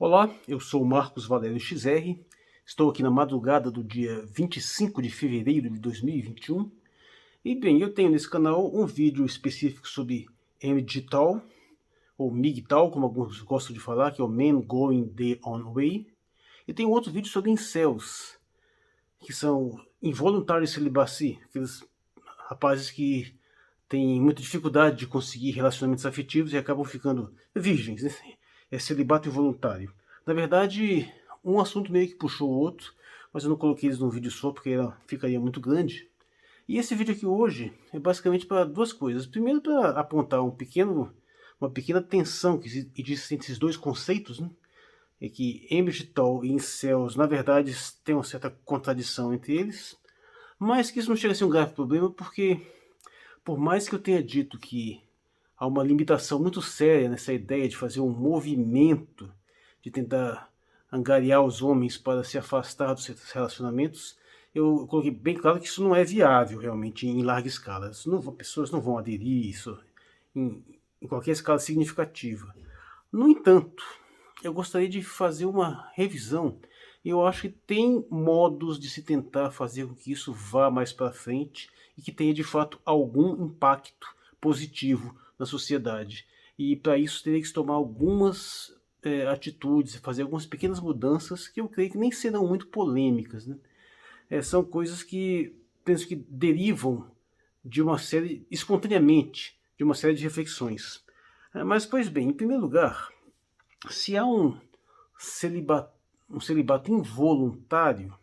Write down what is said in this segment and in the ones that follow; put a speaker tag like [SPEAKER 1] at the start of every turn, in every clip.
[SPEAKER 1] Olá, eu sou Marcos Valério XR, estou aqui na madrugada do dia 25 de fevereiro de 2021 e bem, eu tenho nesse canal um vídeo específico sobre MGTOW, ou MGTOW, como alguns gostam de falar, que é o Men Going Their Own Way, e tem outro vídeo sobre incels, que são Involuntary Celibacy, aqueles rapazes que têm muita dificuldade de conseguir relacionamentos afetivos e acabam ficando virgens, né? É celibato involuntário. Na verdade, um assunto meio que puxou o outro, mas eu não coloquei eles num vídeo só porque ficaria muito grande. E esse vídeo aqui hoje é basicamente para duas coisas. Primeiro, para apontar uma pequena tensão que existe entre esses dois conceitos, né? É que MGTOW e incels, na verdade, tem uma certa contradição entre eles, mas que isso não chega a ser um grave problema porque, por mais que eu tenha dito que há uma limitação muito séria nessa ideia de fazer um movimento, de tentar angariar os homens para se afastar dos seus relacionamentos, eu coloquei bem claro que isso não é viável realmente em larga escala. Pessoas não vão aderir isso em qualquer escala significativa. No entanto, eu gostaria de fazer uma revisão. Eu acho que tem modos de se tentar fazer com que isso vá mais para frente e que tenha de fato algum impacto positivo na sociedade. E para isso teria que se tomar algumas atitudes, fazer algumas pequenas mudanças que eu creio que nem serão muito polêmicas, né? São coisas que penso que derivam de uma série, espontaneamente, de uma série de reflexões. Mas, pois bem, em primeiro lugar, se há um celibato involuntário,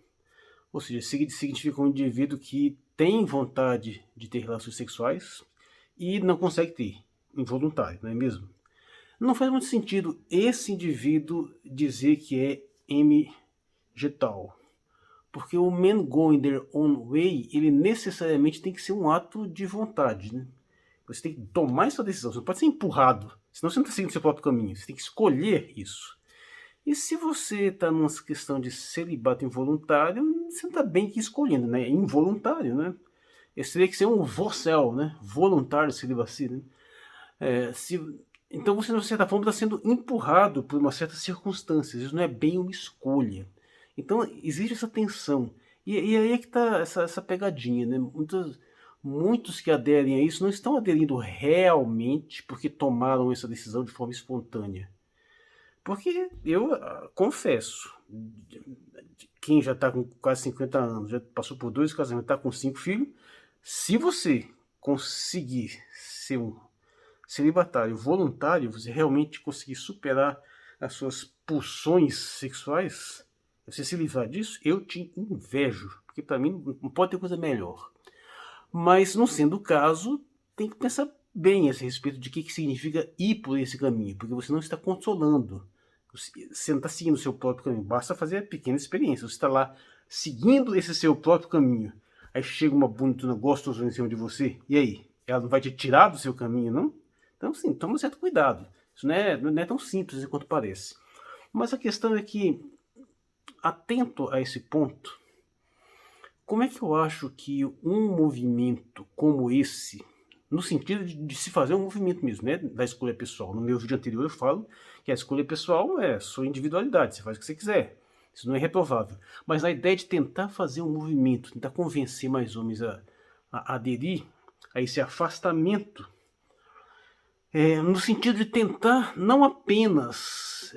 [SPEAKER 1] ou seja, significa um indivíduo que tem vontade de ter relações sexuais e não consegue ter, involuntário, não é mesmo? Não faz muito sentido esse indivíduo dizer que é MGTOW, porque o Men Going Their Own Way, ele necessariamente tem que ser um ato de vontade, né? Você tem que tomar essa decisão, você não pode ser empurrado, senão você não está seguindo seu próprio caminho, você tem que escolher isso. E se você está numa questão de celibato involuntário, você não está bem que escolhendo, né? É involuntário, né? Esse teria que ser um vocel, né? Voluntário celibacy, né? Então você, de certa forma, está sendo empurrado por uma certa circunstância. Isso não é bem uma escolha. Então existe essa tensão. E aí é que está essa pegadinha, né? Muitos que aderem a isso não estão aderindo realmente porque tomaram essa decisão de forma espontânea. Porque eu confesso, quem já está com quase 50 anos, já passou por 2 casamentos, está com 5 filhos, se você conseguir ser um celibatário voluntário, você realmente conseguir superar as suas pulsões sexuais, você se livrar disso, eu te invejo, porque para mim não pode ter coisa melhor. Mas não sendo o caso, tem que pensar bem a respeito de que significa ir por esse caminho, porque você não está controlando. Você não está seguindo o seu próprio caminho, basta fazer a pequena experiência. Você está lá seguindo esse seu próprio caminho. Aí chega uma bonitona gostosa em cima de você, e aí? Ela não vai te tirar do seu caminho, não? Então, sim, toma um certo cuidado. Isso não é tão simples quanto parece. Mas a questão é que, atento a esse ponto, como é que eu acho que um movimento como esse, no sentido de se fazer um movimento mesmo, né, da escolha pessoal. No meu vídeo anterior eu falo que a escolha pessoal é sua individualidade, você faz o que você quiser. Isso não é reprovável. Mas a ideia de tentar fazer um movimento, tentar convencer mais homens a aderir a esse afastamento, no sentido de tentar não apenas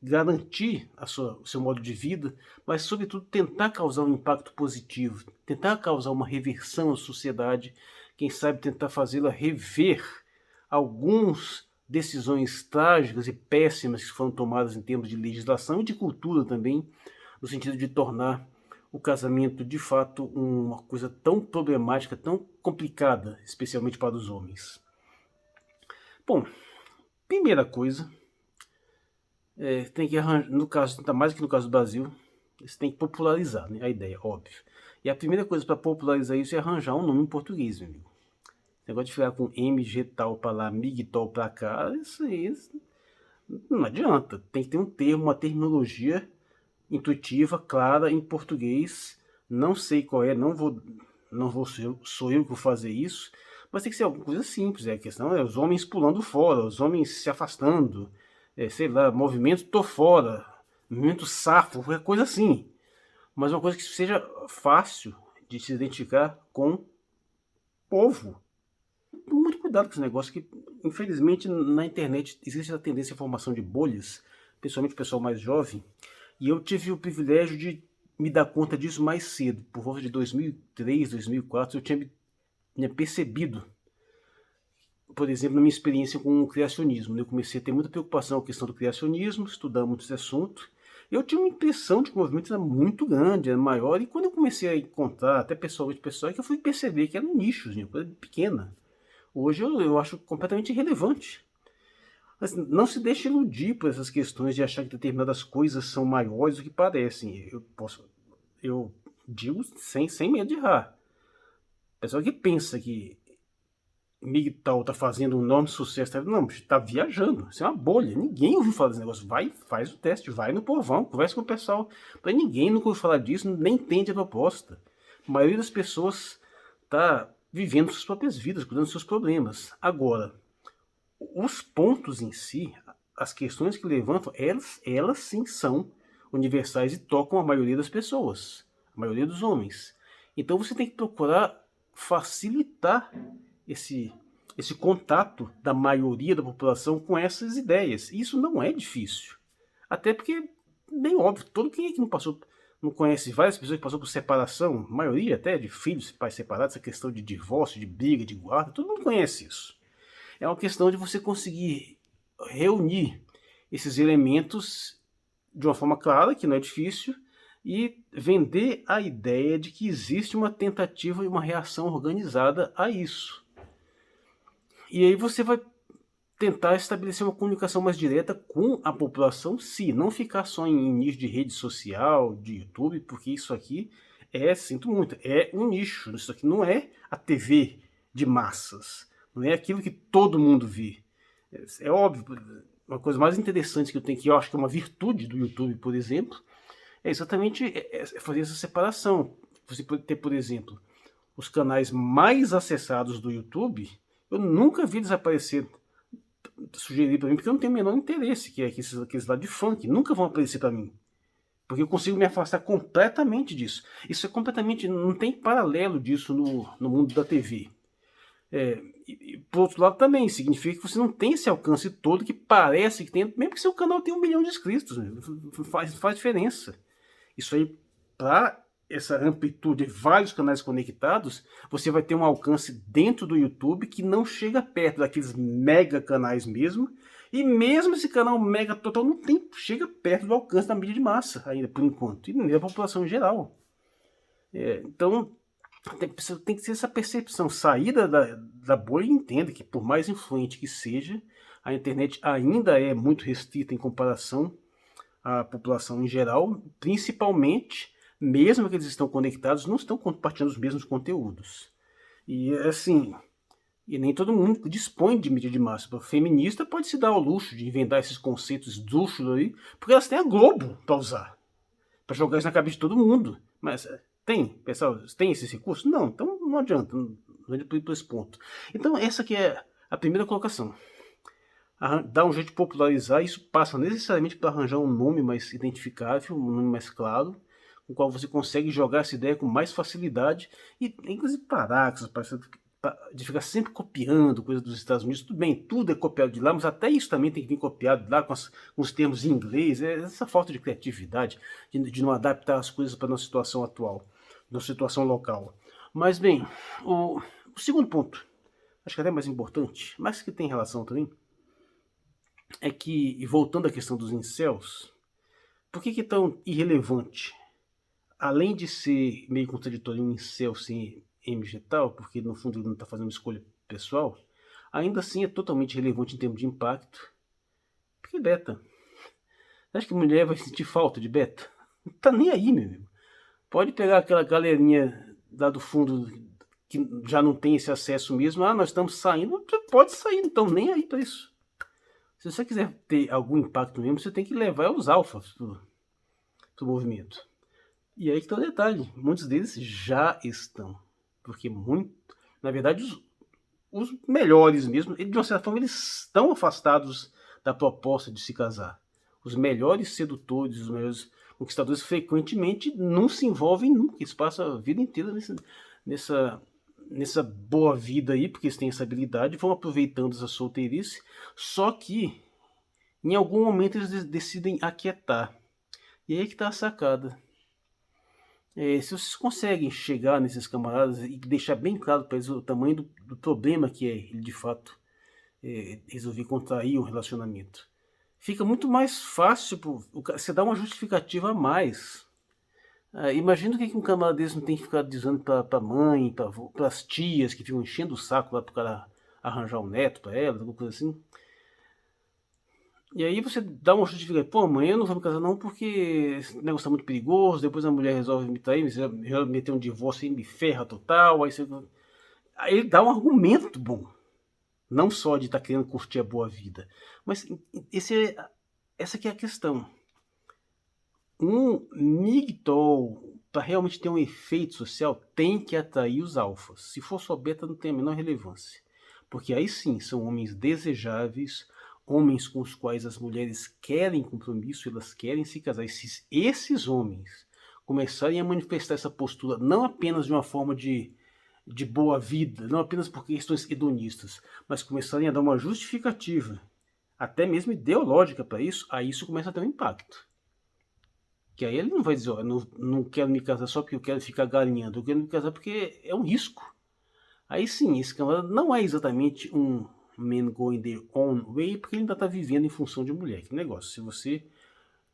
[SPEAKER 1] garantir o seu modo de vida, mas sobretudo tentar causar um impacto positivo, tentar causar uma reversão à sociedade, quem sabe tentar fazê-la rever algumas decisões trágicas e péssimas que foram tomadas em termos de legislação e de cultura também, no sentido de tornar o casamento de fato uma coisa tão problemática, tão complicada, especialmente para os homens. Bom, primeira coisa, tem que arranjar, no caso, ainda mais que no caso do Brasil, você tem que popularizar, né, a ideia, óbvio. E a primeira coisa para popularizar isso é arranjar um nome em português, meu amigo. Esse negócio de ficar com MG tal para lá, MIG tal para cá, isso não adianta. Tem que ter um termo, uma terminologia intuitiva, clara, em português. Não sei qual é, sou eu que vou fazer isso, mas tem que ser alguma coisa simples. A questão é os homens pulando fora, os homens se afastando, sei lá, movimento tô fora, movimento safo, qualquer coisa assim. Mas uma coisa que seja fácil de se identificar com o povo. Muito cuidado com esse negócio, que infelizmente na internet existe a tendência à formação de bolhas, principalmente o pessoal mais jovem, e eu tive o privilégio de me dar conta disso mais cedo. Por volta de 2003, 2004, eu tinha percebido, por exemplo, na minha experiência com o criacionismo. Eu comecei a ter muita preocupação com a questão do criacionismo, estudar muito esse assunto. Eu tinha uma impressão de que o movimento era muito grande, era maior, e quando eu comecei a encontrar, até pessoalmente, pessoal, é que eu fui perceber que era um nicho, uma coisa pequena. Hoje eu acho completamente irrelevante. Mas não se deixe iludir por essas questões de achar que determinadas coisas são maiores do que parecem. Eu digo sem medo de errar. Pessoal que pensa que MGTOW está fazendo um enorme sucesso, não, está viajando, isso é uma bolha, ninguém ouviu falar desse negócio. Vai, faz o teste, vai no povão, conversa com o pessoal. Mas ninguém nunca ouviu falar disso, nem entende a proposta. A maioria das pessoas está vivendo suas próprias vidas, cuidando dos seus problemas. Agora, os pontos em si, as questões que levantam, elas sim são universais e tocam a maioria das pessoas, a maioria dos homens. Então você tem que procurar facilitar esse contato da maioria da população com essas ideias. E isso não é difícil. Até porque, bem óbvio, todo quem é que não conhece várias pessoas que passou por separação, a maioria até de filhos, pais separados, essa questão de divórcio, de briga, de guarda, todo mundo conhece isso. É uma questão de você conseguir reunir esses elementos de uma forma clara, que não é difícil, e vender a ideia de que existe uma tentativa e uma reação organizada a isso. E aí você vai tentar estabelecer uma comunicação mais direta com a população, se não ficar só em nicho de rede social, de YouTube, porque isso aqui sinto muito, é um nicho. Isso aqui não é a TV de massas, não é aquilo que todo mundo vê. É óbvio, uma coisa mais interessante que eu acho que é uma virtude do YouTube, por exemplo, é exatamente fazer essa separação. Você pode ter, por exemplo, os canais mais acessados do YouTube, eu nunca vi desaparecer, sugerir para mim, porque eu não tenho o menor interesse, que é aqueles lá de funk, nunca vão aparecer para mim. Porque eu consigo me afastar completamente disso. Isso é completamente, não tem paralelo disso no mundo da TV. E por outro lado também, significa que você não tem esse alcance todo que parece que tem, mesmo que seu canal tenha 1 milhão de inscritos, né? faz diferença. Isso aí, para essa amplitude de vários canais conectados, você vai ter um alcance dentro do YouTube que não chega perto daqueles mega canais mesmo, e mesmo esse canal mega total não chega perto do alcance da mídia de massa ainda, por enquanto, e nem da população em geral. Então, tem que ser essa percepção, saída da bolha, e entenda que por mais influente que seja, a internet ainda é muito restrita em comparação à população em geral, principalmente, mesmo que eles estão conectados, não estão compartilhando os mesmos conteúdos. E assim, e nem todo mundo dispõe de mídia de massa. A feminista pode se dar ao luxo de inventar esses conceitos esdrúxulos aí, porque elas têm a Globo para usar, para jogar isso na cabeça de todo mundo. Mas pessoal, tem esses recursos? Não, então não adianta, não adianta ir por esse ponto. Então essa que é a primeira colocação. Dar um jeito de popularizar, isso passa necessariamente para arranjar um nome mais identificável, um nome mais claro, com o qual você consegue jogar essa ideia com mais facilidade, e inclusive parar de ficar sempre copiando coisas dos Estados Unidos. Tudo bem, tudo é copiado de lá, mas até isso também tem que vir copiado de lá com os termos em inglês. Essa falta de criatividade, de não adaptar as coisas para a nossa situação atual, nossa situação local. Mas bem, o segundo ponto, acho que até mais importante, mas que tem relação também, é que, e voltando à questão dos incels, por que é tão irrelevante? Além de ser meio contraditório um incel sem MGTOW, porque no fundo ele não está fazendo uma escolha pessoal, ainda assim é totalmente relevante em termos de impacto. Porque beta. Você acha que a mulher vai sentir falta de beta? Não tá nem aí, meu amigo. Pode pegar aquela galerinha lá do fundo que já não tem esse acesso mesmo. Nós estamos saindo. Pode sair, não estão nem aí para isso. Se você quiser ter algum impacto mesmo, você tem que levar os alfas pro movimento. E aí que está o detalhe, muitos deles já estão, porque na verdade os melhores mesmo, de uma certa forma eles estão afastados da proposta de se casar. Os melhores sedutores, os melhores conquistadores frequentemente não se envolvem nunca, eles passam a vida inteira nessa boa vida aí, porque eles têm essa habilidade, vão aproveitando essa solteirice, só que em algum momento eles decidem aquietar. E aí é que está a sacada. Se vocês conseguem chegar nesses camaradas e deixar bem claro para eles o tamanho do problema que é ele de fato resolver contrair um relacionamento, fica muito mais fácil, você dá uma justificativa a mais. Imagina o que um camarada desse não tem que ficar dizendo para a mãe, para as tias que ficam enchendo o saco lá para o cara arranjar um neto para elas, alguma coisa assim. E aí você dá uma justificativa, pô, mãe, eu não vou me casar não porque esse negócio tá muito perigoso, depois a mulher resolve me trair, já meter um divórcio e me ferra total, aí ele dá um argumento bom. Não só de estar querendo curtir a boa vida, mas essa que é a questão. Um MGTOW, para realmente ter um efeito social, tem que atrair os alfas. Se for só beta, não tem a menor relevância. Porque aí sim, são homens desejáveis, homens com os quais as mulheres querem compromisso, elas querem se casar. E se esses homens começarem a manifestar essa postura, não apenas de uma forma de boa vida, não apenas por questões hedonistas, mas começarem a dar uma justificativa, até mesmo ideológica para isso, aí isso começa a ter um impacto. Que aí ele não vai dizer, ó, não quero me casar só porque eu quero ficar galinhando, eu quero me casar porque é um risco. Aí sim, esse camarada não é exatamente um man going their own way, porque ele ainda está vivendo em função de mulher. Que negócio, se você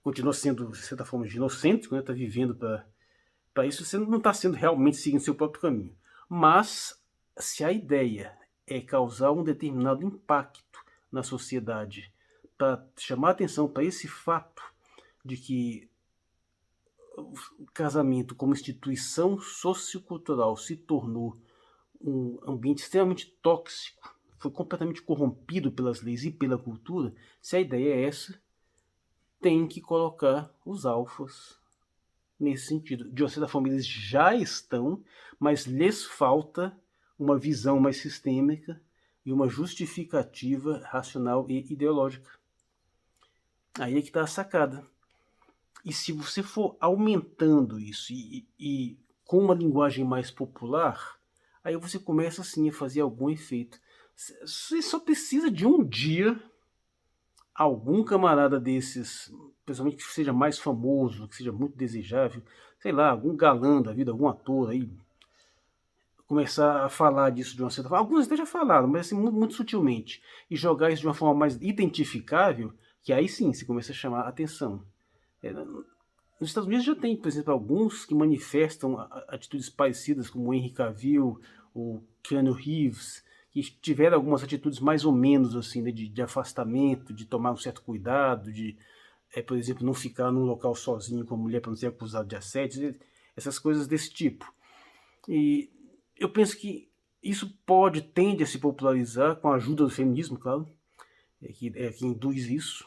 [SPEAKER 1] continua sendo, de certa forma, inocente, né, está vivendo para isso, você não está sendo realmente seguindo seu próprio caminho. Mas, se a ideia é causar um determinado impacto na sociedade, para chamar atenção para esse fato de que o casamento como instituição sociocultural se tornou um ambiente extremamente tóxico, foi completamente corrompido pelas leis e pela cultura, se a ideia é essa, tem que colocar os alfas nesse sentido. De uma certa forma, eles já estão, mas lhes falta uma visão mais sistêmica e uma justificativa racional e ideológica. Aí é que está a sacada. E se você for aumentando isso e com uma linguagem mais popular, aí você começa assim a fazer algum efeito. Você só precisa de um dia algum camarada desses, principalmente que seja mais famoso, que seja muito desejável, sei lá, algum galã da vida, algum ator aí, começar a falar disso de uma certa forma. Alguns até já falaram, mas assim, muito, muito sutilmente. E jogar isso de uma forma mais identificável, que aí sim você começa a chamar a atenção. Nos Estados Unidos já tem, por exemplo, alguns que manifestam atitudes parecidas, como o Henry Cavill, o Keanu Reeves, que tiveram algumas atitudes mais ou menos assim, né, de afastamento, de tomar um certo cuidado, de, por exemplo, não ficar num local sozinho com a mulher para não ser acusado de assédio, essas coisas desse tipo. E eu penso que isso tende a se popularizar com a ajuda do feminismo, claro, que induz isso.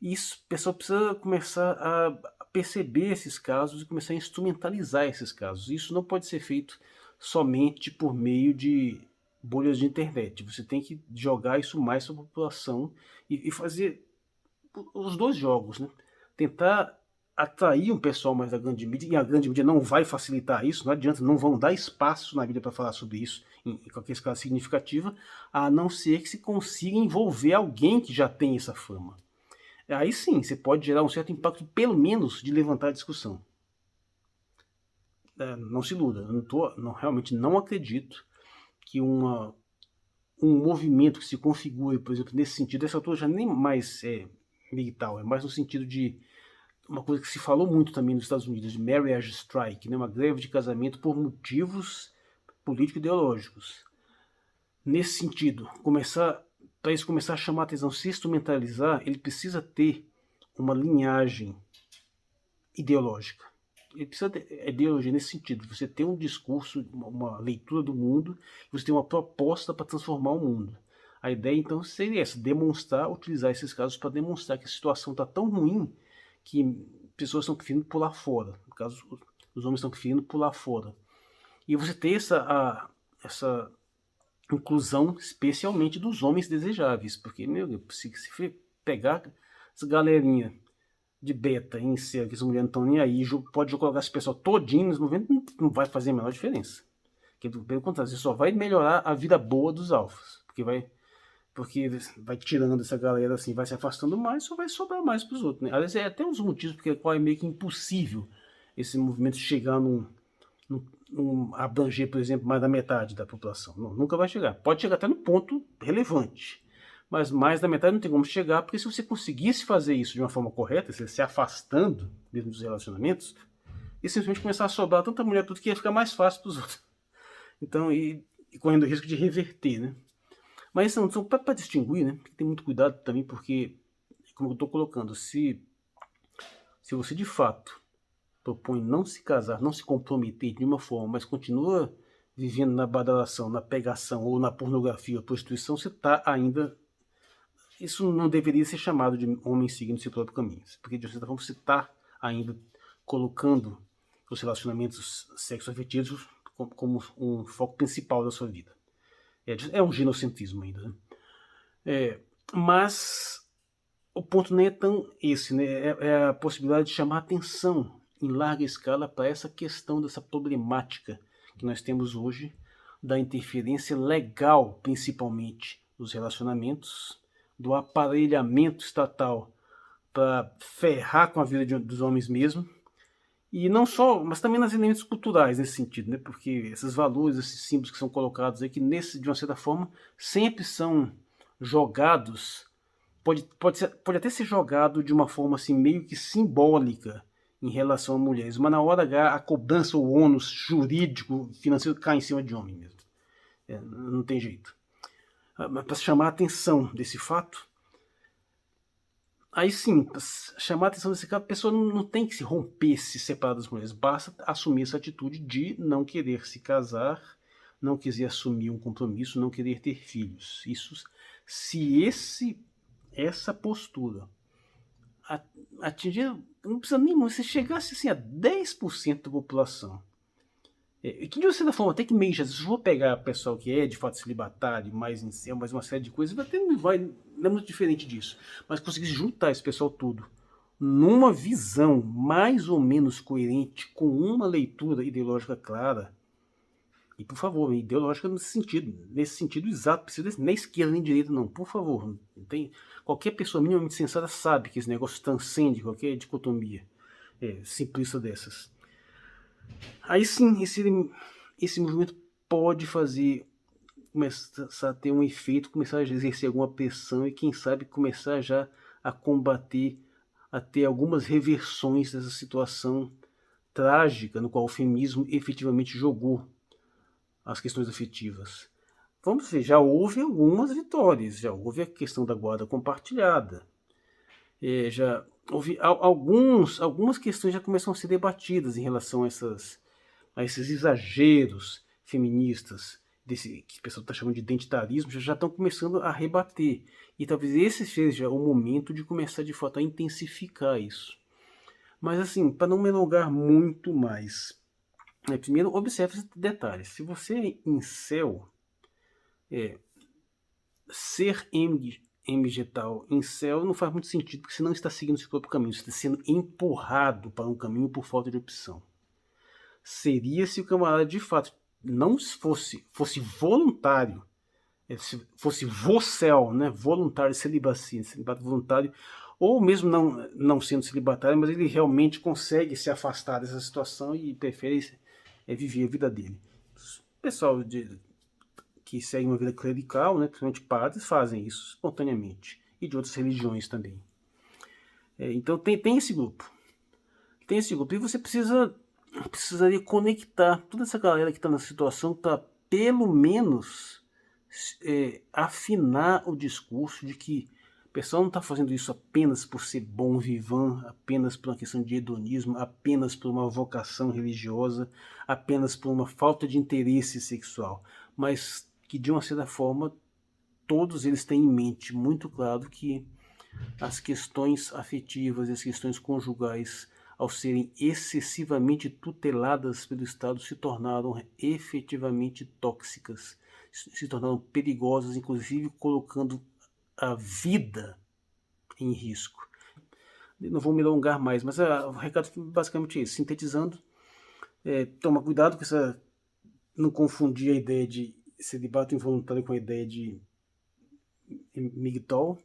[SPEAKER 1] E isso, o pessoal precisa começar a perceber esses casos e começar a instrumentalizar esses casos. Isso não pode ser feito somente por meio de bolhas de internet. Você tem que jogar isso mais para a população e fazer os dois jogos, né? Tentar atrair um pessoal mais da grande mídia, e a grande mídia não vai facilitar isso, não adianta, não vão dar espaço na mídia para falar sobre isso em qualquer escala significativa, a não ser que se consiga envolver alguém que já tem essa fama. Aí sim, você pode gerar um certo impacto, pelo menos, de levantar a discussão. Não se iluda, realmente não acredito que um movimento que se configure, por exemplo, nesse sentido, essa altura já nem mais é militar, é mais no sentido de uma coisa que se falou muito também nos Estados Unidos, de marriage strike, né, uma greve de casamento por motivos político-ideológicos. Nesse sentido, para isso começar a chamar a atenção, se instrumentalizar, ele precisa ter uma linhagem ideológica. Ele precisa ter ideologia nesse sentido. Você tem um discurso, uma leitura do mundo, você tem uma proposta para transformar o mundo. A ideia, então, seria essa, utilizar esses casos para demonstrar que a situação está tão ruim que pessoas estão preferindo pular fora. No caso, os homens estão preferindo pular fora. E você ter essa inclusão, especialmente dos homens desejáveis, porque, meu Deus, se pegar essa galerinha de beta, em ser que as mulheres não estão nem aí, pode colocar esse pessoal todinho nos movimentos, não vai fazer a menor diferença. Pelo contrário, você só vai melhorar a vida boa dos alfas, porque vai tirando essa galera assim, vai se afastando mais, só vai sobrar mais para os outros, né? Aliás, é até um dos motivos porque é meio que impossível esse movimento chegar abranger, por exemplo, mais da metade da população. Não, nunca vai chegar. Pode chegar até no ponto relevante, mas mais da metade não tem como chegar, porque se você conseguisse fazer isso de uma forma correta, se afastando mesmo dos relacionamentos, e simplesmente começar a sobrar tanta mulher tudo que ia ficar mais fácil para os outros. Então, e correndo o risco de reverter, né? Mas são para distinguir, né? Tem muito cuidado também, porque, como eu estou colocando, se você de fato propõe não se casar, não se comprometer de nenhuma forma, mas continua vivendo na badalação, na pegação ou na pornografia ou prostituição, você está ainda... Isso não deveria ser chamado de homem seguindo seu próprio caminho, porque de certa forma você está ainda colocando os relacionamentos sexoafetivos como um foco principal da sua vida. É um ginocentrismo ainda, né? Mas o ponto nem é tão esse, né? É a possibilidade de chamar atenção em larga escala para essa questão dessa problemática que nós temos hoje da interferência legal, principalmente, nos relacionamentos, do aparelhamento estatal para ferrar com a vida dos homens mesmo, e não só, mas também nos elementos culturais nesse sentido, né? Porque esses valores, esses símbolos que são colocados aí, que de uma certa forma sempre são jogados, pode até ser jogado de uma forma assim meio que simbólica em relação a mulheres, mas na hora H a cobrança, o ônus jurídico, financeiro cai em cima de homem mesmo. Não tem jeito. Mas para chamar a atenção desse fato, aí sim, chamar a atenção desse cara, a pessoa não tem que se romper, se separar das mulheres. Basta assumir essa atitude de não querer se casar, não quiser assumir um compromisso, não querer ter filhos. Se essa postura atingir, não precisa nem muito, se chegasse assim a 10% da população, que de certa forma até que meio já, se eu vou pegar o pessoal que é de fato celibatário, mais em céu, mais uma série de coisas, até não é muito diferente disso, mas conseguir juntar esse pessoal todo numa visão mais ou menos coerente, com uma leitura ideológica clara, e por favor, ideológica nesse sentido exato, precisa nem esquerda nem direita não, por favor, não tem, qualquer pessoa minimamente sensata sabe que esse negócio transcende qualquer dicotomia simplista dessas. Aí sim, esse movimento pode começar a ter um efeito, começar a exercer alguma pressão e quem sabe começar já a combater, a ter algumas reversões dessa situação trágica no qual o feminismo efetivamente jogou as questões afetivas. Vamos ver, já houve algumas vitórias, já houve a questão da guarda compartilhada, já houve algumas questões já começam a ser debatidas em relação a esses exageros feministas, que o pessoal está chamando de identitarismo, já estão começando a rebater. E talvez esse seja o momento de começar de fato a intensificar isso. Mas assim, para não me alongar muito mais, primeiro observe esse detalhe. Se você é incel, ser MGTOW incel não faz muito sentido, porque você não está seguindo o seu próprio caminho, você está sendo empurrado para um caminho por falta de opção. Seria se o camarada de fato não fosse voluntário, se fosse vocel, né, voluntário, celibato voluntário, ou mesmo não sendo celibatário, mas ele realmente consegue se afastar dessa situação e prefere viver a vida dele. O pessoal que segue uma vida clerical, né, principalmente padres, fazem isso espontaneamente, e de outras religiões também. Então tem esse grupo. Tem esse grupo, e você precisaria conectar toda essa galera que está na situação para pelo menos afinar o discurso de que o pessoal não está fazendo isso apenas por ser bom vivant, apenas por uma questão de hedonismo, apenas por uma vocação religiosa, apenas por uma falta de interesse sexual, mas que de uma certa forma todos eles têm em mente muito claro que as questões afetivas e as questões conjugais, ao serem excessivamente tuteladas pelo Estado, se tornaram efetivamente tóxicas, se tornaram perigosas, inclusive colocando a vida em risco. Não vou me alongar mais, mas o recado basicamente é esse, sintetizando, toma cuidado com essa, não confundir a ideia de celibato involuntário com a ideia de MGTOW,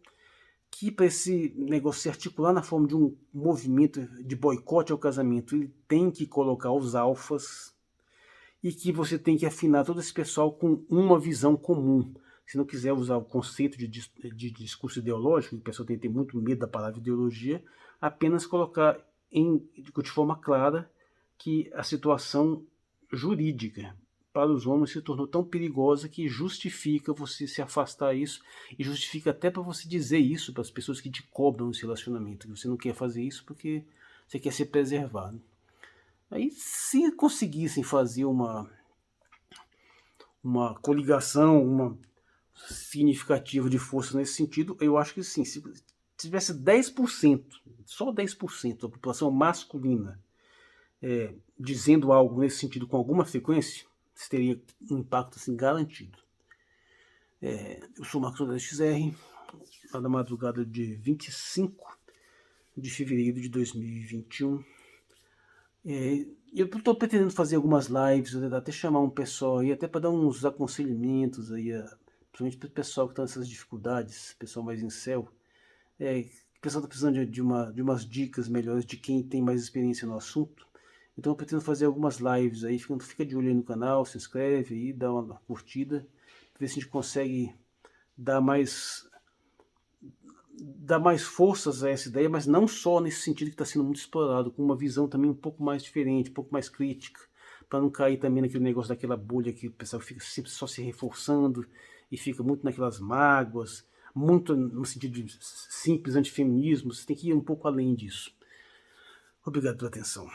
[SPEAKER 1] que para esse negócio se articular na forma de um movimento de boicote ao casamento, ele tem que colocar os alfas e que você tem que afinar todo esse pessoal com uma visão comum. Se não quiser usar o conceito de discurso ideológico, o pessoal tem que ter muito medo da palavra ideologia, apenas colocar de forma clara que a situação jurídica para os homens se tornou tão perigosa que justifica você se afastar disso e justifica até para você dizer isso para as pessoas que te cobram esse relacionamento, que você não quer fazer isso porque você quer ser preservado. Aí, se conseguissem fazer uma coligação, uma significativa de força nesse sentido, eu acho que sim, se tivesse 10%, só 10% da população masculina dizendo algo nesse sentido com alguma frequência, isso teria um impacto assim, garantido. Eu sou o Marcos André XR, lá na madrugada de 25 de fevereiro de 2021. Eu estou pretendendo fazer algumas lives, até chamar um pessoal aí, até para dar uns aconselhamentos aí, principalmente para o pessoal que está nessas dificuldades, pessoal mais incel. O pessoal está precisando de umas dicas melhores de quem tem mais experiência no assunto. Então eu pretendo fazer algumas lives aí, fica de olho aí no canal, se inscreve aí, dá uma curtida, ver se a gente consegue dar mais forças a essa ideia, mas não só nesse sentido que está sendo muito explorado, com uma visão também um pouco mais diferente, um pouco mais crítica, para não cair também naquele negócio daquela bolha que o pessoal fica sempre só se reforçando e fica muito naquelas mágoas, muito no sentido de simples antifeminismo. Você tem que ir um pouco além disso. Obrigado pela atenção.